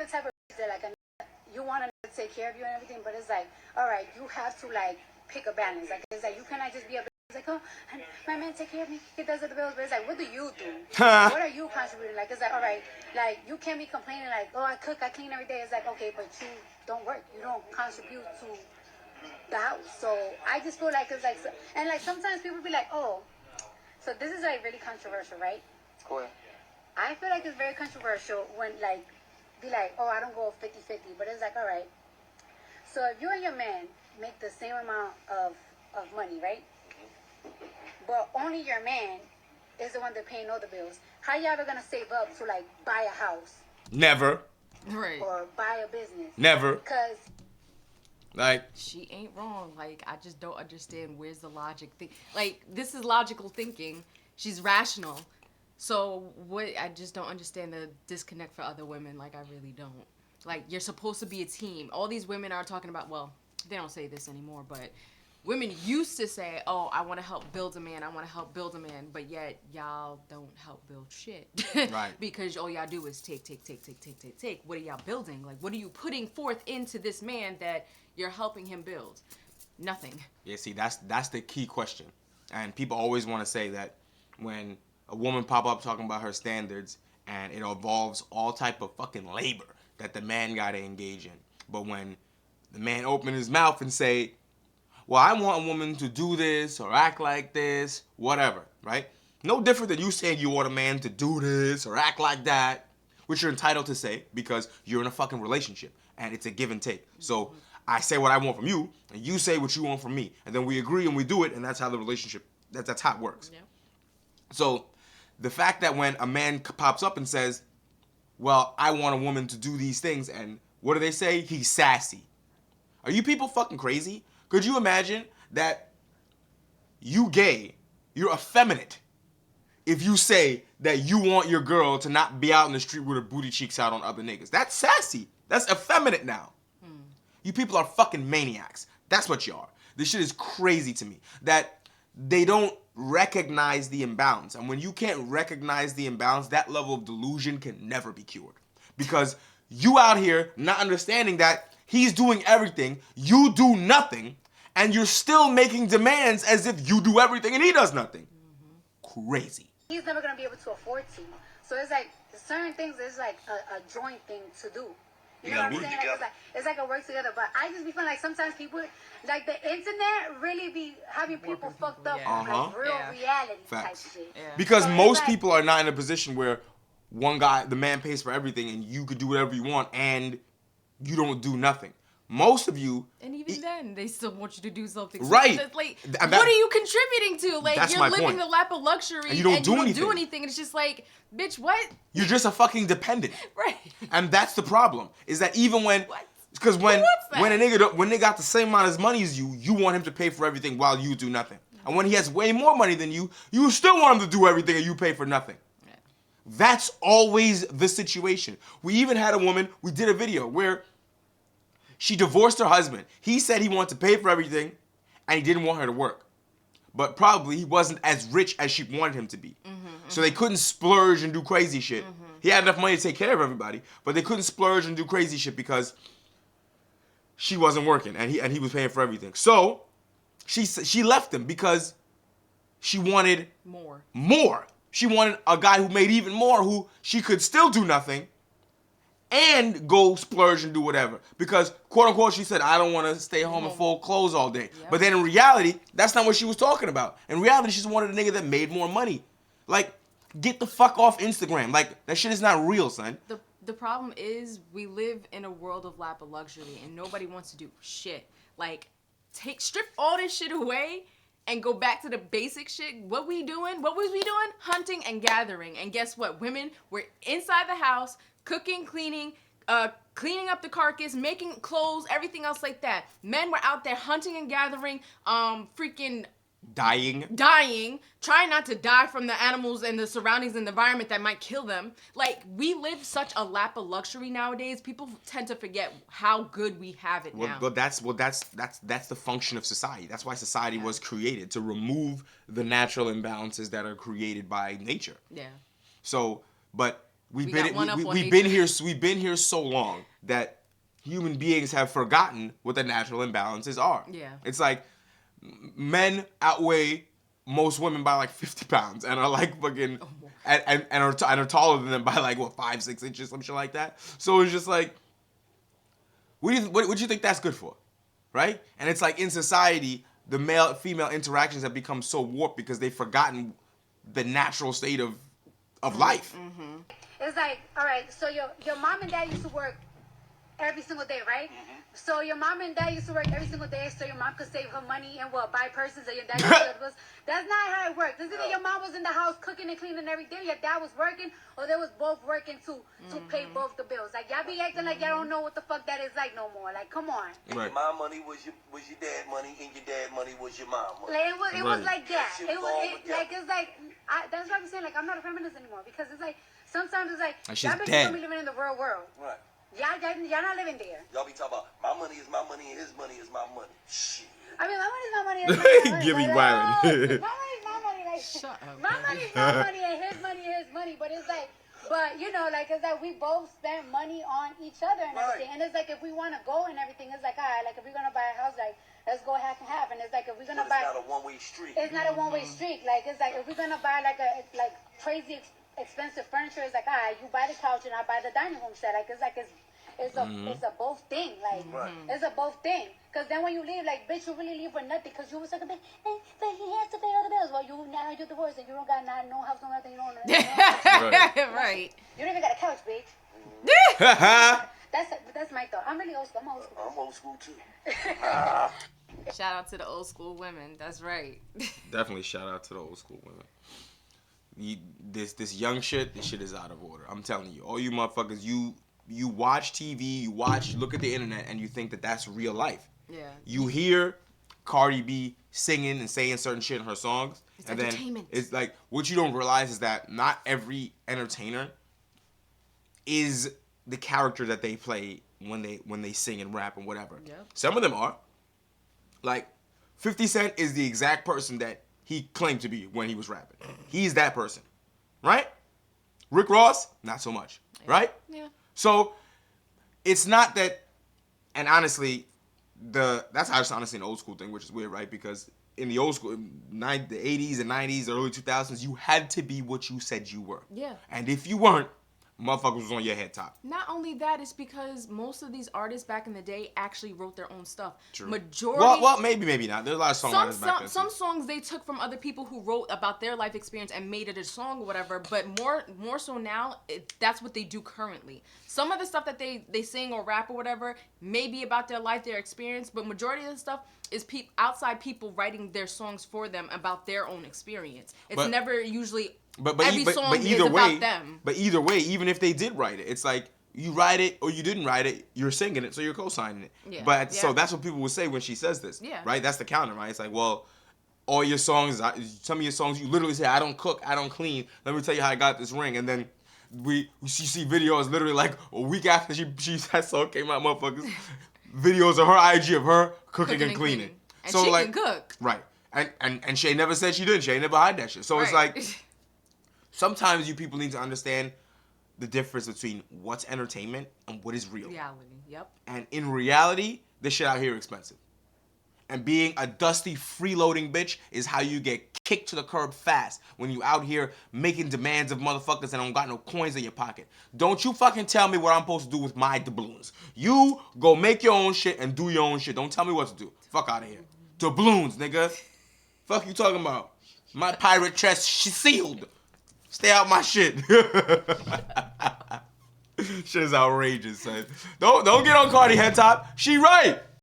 the type of that like you want to take care of you and everything, but it's like, all right, you have to like pick a balance. Like it's like you cannot just be a. It's like, oh, my man take care of me. He does the bills, but it's like, what do you do? What are you contributing? Like it's like, all right, like you can't be complaining like, oh, I cook, I clean every day. It's like, okay, but you don't work. You don't contribute to the house. So I just feel like it's like, and like sometimes people be like, oh, so this is like really controversial, right? Go ahead. I feel like it's very controversial when like be like, oh, I don't go 50-50, but it's like, all right. So if you and your man make the same amount of money, right? But only your man is the one that paying all the bills. How you ever gonna save up to like buy a house? Never. Right. Or buy a business? Never. Because like she ain't wrong. Like I just don't understand where's the logic. Like this is logical thinking. She's rational. So what? I just don't understand the disconnect for other women. Like I really don't. Like you're supposed to be a team. All these women are talking about. Well, they don't say this anymore, but. Women used to say, oh, I want to help build a man. I want to help build a man. But yet, y'all don't help build shit. Right. Because all y'all do is take. What are y'all building? Like, what are you putting forth into this man that you're helping him build? Nothing. Yeah, see, that's the key question. And people always want to say that when a woman pop up talking about her standards and it involves all type of fucking labor that the man got to engage in. But when the man open his mouth and say, well, I want a woman to do this or act like this, whatever, right? No different than you saying you want a man to do this or act like that, which you're entitled to say because you're in a fucking relationship and it's a give and take. So I say what I want from you and you say what you want from me. And then we agree and we do it and that's how the relationship, that's how it works. Yeah. So the fact that when a man pops up and says, well, I want a woman to do these things, and what do they say? He's sassy. Are you people fucking crazy? Could you imagine that you gay, you're effeminate, if you say that you want your girl to not be out in the street with her booty cheeks out on other niggas? That's sassy. That's effeminate now. You people are fucking maniacs. That's what you are. This shit is crazy to me. That they don't recognize the imbalance. And when you can't recognize the imbalance, that level of delusion can never be cured. Because you out here not understanding that he's doing everything, you do nothing, and you're still making demands as if you do everything and he does nothing. Crazy. he's never gonna be able to afford to. So it's like certain things is like a joint thing to do. You know what I'm saying? Like, it's like a work together. But I just be feeling like sometimes people, like the internet, really be having people fucked up on like real reality type shit. Yeah. Because so most like, people are not in a position where one guy, the man pays for everything, and you could do whatever you want, and you don't do nothing. Most of you, and even then, they still want you to do something. Right? So like, what are you contributing to? Like, you're living the lap of luxury, and you don't do anything. And it's just like, bitch, what? You're just a fucking dependent. Right. And that's the problem. Is that even when, because when they got the same amount of money as you want him to pay for everything while you do nothing. And when he has way more money than you still want him to do everything and you pay for nothing. Yeah. That's always the situation. We even had a woman. We did a video where she divorced her husband. He said he wanted to pay for everything, and he didn't want her to work. But probably he wasn't as rich as she wanted him to be. So they couldn't splurge and do crazy shit. He had enough money to take care of everybody, but they couldn't splurge and do crazy shit because she wasn't working, and he was paying for everything. So she left him because she wanted more. She wanted a guy who made even more, who she could still do nothing and go splurge and do whatever. Because, quote unquote, she said, I don't want to stay home and fold clothes all day. Yep. But then in reality, that's not what she was talking about. In reality, she just wanted a nigga that made more money. Like, get the fuck off Instagram. Like, that shit is not real, son. The problem is we live in a world of lap of luxury and nobody wants to do shit. Like, strip all this shit away and go back to the basic shit. What was we doing? Hunting and gathering. And guess what? Women were inside the house, cooking, cleaning up the carcass, making clothes, everything else like that. Men were out there hunting and gathering, freaking dying, trying not to die from the animals and the surroundings and the environment that might kill them. Like, we live such a lap of luxury nowadays. People tend to forget how good we have it now. But that's the function of society. That's why society was created, to remove the natural imbalances that are created by nature. Yeah. So, but we've been here so long that human beings have forgotten what the natural imbalances are. Yeah. It's like men outweigh most women by like 50 pounds and are like fucking and are taller than them by like what 5-6 inches, some shit like that. So it's just like, what do you think that's good for, right? And it's like in society, the male female interactions have become so warped because they've forgotten the natural state of life. Mm-hmm. It's like, all right, so your mom and dad used to work every single day, right? Mm-hmm. So your mom and dad used to work every single day so your mom could save her money and buy purses and your dad was. That's not how it worked. It's either your mom was in the house cooking and cleaning every day, your dad was working, or they was both working to pay both the bills. Like, y'all be acting like y'all don't know what the fuck that is like no more. Like, come on. Right. My money was your dad money, and your dad money was your mom money. Like, it was like that. That's what I'm saying. Like, I'm not a feminist anymore because it's like sometimes it's like y'all bitches don't be living in the real world. Right. Y'all not living there. Y'all be talking about my money is my money and his money is my money. Shit. I mean, my money is my money. Is my money. Give me violent. My money is my money. Like, shut up. My money is my money and his money is his money. But it's like, you know, like, it's like we both spend money on each other and everything. And it's like, if we want to go and everything, it's like, all right, like, if we're going to buy a house, like, let's go half and half. And it's like, if we're going to buy. It's not a one-way street. It's not a one-way street. Like, it's like, if we're going to buy, like, crazy expensive furniture, it's like, all right, you buy the couch and I buy the dining room set. Like, it's like, it's a both thing. Like, it's a both thing. Because then when you leave, like, bitch, you really leave for nothing. Because you was like, but he has to pay all the bills. Well, now you're divorced and you don't got no house, no nothing. You don't Right. You don't even got a couch, bitch. That's my thought. I'm really old school. I'm old school. I'm old school, too. Shout out to the old school women. That's right. Definitely shout out to the old school women. This young shit, this shit is out of order. I'm telling you. All you motherfuckers, you watch TV, you look at the internet, and you think that that's real life. Yeah. You hear Cardi B singing and saying certain shit in her songs, it's and entertainment. then it's like what you don't realize is that not every entertainer is the character that they play when they sing and rap and whatever. Yep. Some of them are. Like 50 Cent is the exact person that he claimed to be when he was rapping. He's that person, right? Rick Ross, not so much, right? Yeah. So it's not that, and honestly, that's honestly an old school thing, which is weird, right? Because in the old school, the 80s and 90s, early 2000s, you had to be what you said you were. Yeah. And if you weren't, motherfuckers was on your head top. Not only that, it's because most of these artists back in the day actually wrote their own stuff. True. Majority. Well, maybe not. There's a lot of songwriters back then. Some songs they took from other people who wrote about their life experience and made it a song or whatever. But more so now, that's what they do currently. Some of the stuff that they sing or rap or whatever may be about their life, their experience, but majority of the stuff is outside people writing their songs for them about their own experience. It's never usually. But either way, about them. But either way, even if they did write it, it's like you write it or you didn't write it, you're singing it, so you're co-signing it. Yeah. So that's what people will say when she says this. Yeah. Right? That's the counter, right? It's like, well, all your songs, some of your songs, you literally say, I don't cook, I don't clean. Let me tell you how I got this ring, and then you see videos literally like a week after that song came out, motherfuckers. Videos of her IG of her cooking and cleaning. And so she like, can cook. Right. And Shay never said she didn't. Shay never hide that shit. So it's like. Sometimes you people need to understand the difference between what's entertainment and what is real. Reality, yep. And in reality, this shit out here is expensive. And being a dusty, freeloading bitch is how you get kicked to the curb fast when you out here making demands of motherfuckers and don't got no coins in your pocket. Don't you fucking tell me what I'm supposed to do with my doubloons. You go make your own shit and do your own shit. Don't tell me what to do. Fuck out of here. Doubloons, nigga. Fuck you talking about? My pirate chest sealed. Stay out my shit. Shit is outrageous, son. Don't get on Cardi head top. She right.